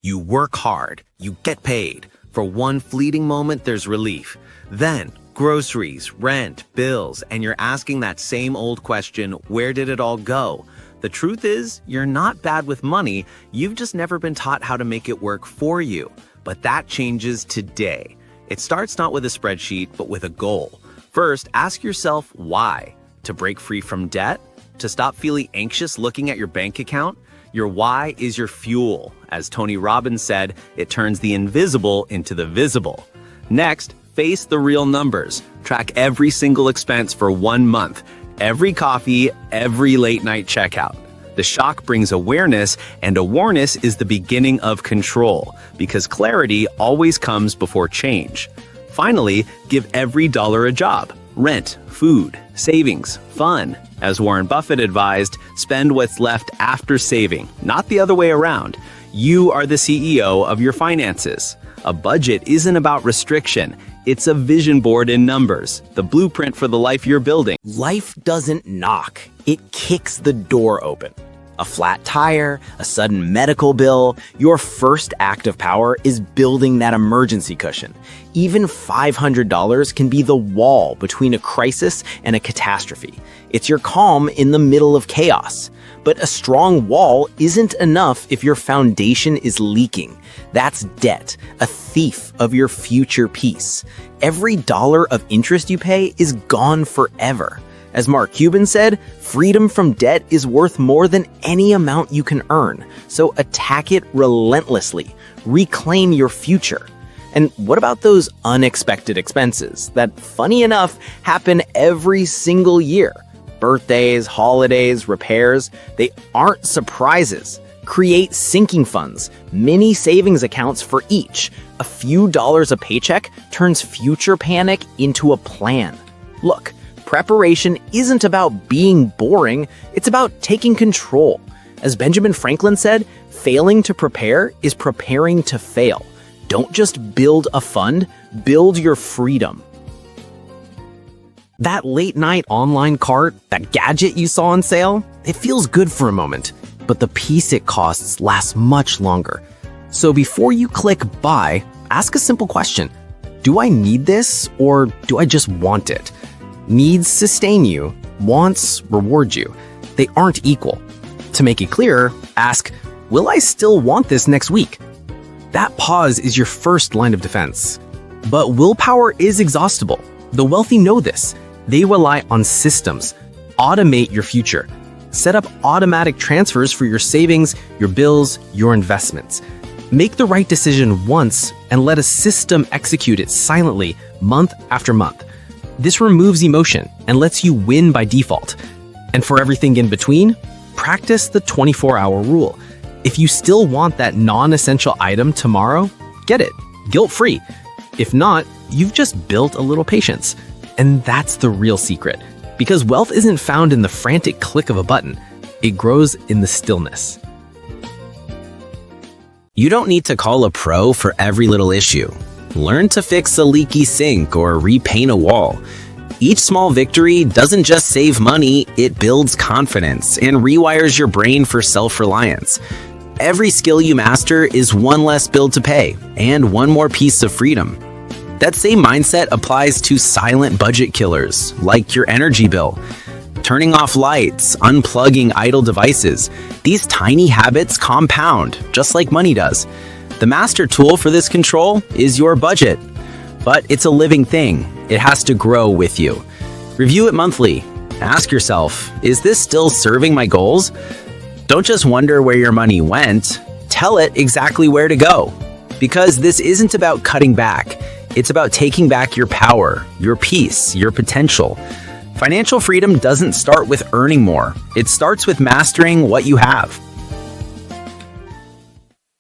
You work hard, you get paid. For one fleeting moment, there's relief. Then, groceries, rent, bills, and you're asking that same old question, where did it all go? The truth is, you're not bad with money, you've just never been taught how to make it work for you. But that changes today. It starts not with a spreadsheet, but with a goal. First, ask yourself why. To break free from debt? To stop feeling anxious looking at your bank account? Your why is your fuel. As Tony Robbins said, it turns the invisible into the visible. Next, face the real numbers. Track every single expense for 1 month. Every coffee, every late night checkout. The shock brings awareness, and awareness is the beginning of control, because clarity always comes before change. Finally, give every dollar a job. Rent, food, savings, fun. As Warren Buffett advised, spend what's left after saving, not the other way around. You are the CEO of your finances. A budget isn't about restriction. It's a vision board in numbers, the blueprint for the life you're building. Life doesn't knock, it kicks the door open. A flat tire, a sudden medical bill, your first act of power is building that emergency cushion. Even $500 can be the wall between a crisis and a catastrophe. It's your calm in the middle of chaos. But a strong wall isn't enough if your foundation is leaking. That's debt, a thief of your future peace. Every dollar of interest you pay is gone forever. As Mark Cuban said, freedom from debt is worth more than any amount you can earn. So attack it relentlessly. Reclaim your future. And what about those unexpected expenses that, funny enough, happen every single year? Birthdays, holidays, repairs, they aren't surprises. Create sinking funds, mini savings accounts for each. A few dollars a paycheck turns future panic into a plan. Look, preparation isn't about being boring, it's about taking control. As Benjamin Franklin said, failing to prepare is preparing to fail. Don't just build a fund, build your freedom. That late night online cart, that gadget you saw on sale, it feels good for a moment, but the peace it costs lasts much longer. So before you click buy, ask a simple question. Do I need this or do I just want it? Needs sustain you, wants reward you. They aren't equal. To make it clearer, ask, will I still want this next week? That pause is your first line of defense. But willpower is exhaustible. The wealthy know this. They rely on systems. Automate your future. Set up automatic transfers for your savings, your bills, your investments. Make the right decision once and let a system execute it silently month after month. This removes emotion and lets you win by default. And for everything in between, practice the 24-hour rule. If you still want that non-essential item tomorrow, get it, guilt-free. If not, you've just built a little patience. And that's the real secret. Because wealth isn't found in the frantic click of a button. It grows in the stillness. You don't need to call a pro for every little issue. Learn to fix a leaky sink or repaint a wall. Each small victory doesn't just save money, it builds confidence and rewires your brain for self-reliance. Every skill you master is one less bill to pay and one more piece of freedom. That same mindset applies to silent budget killers, like your energy bill. Turning off lights, unplugging idle devices. These tiny habits compound, just like money does. The master tool for this control is your budget. But it's a living thing. It has to grow with you. Review it monthly. Ask yourself, is this still serving my goals? Don't just wonder where your money went. Tell it exactly where to go. Because this isn't about cutting back. It's about taking back your power, your peace, your potential. Financial freedom doesn't start with earning more. It starts with mastering what you have.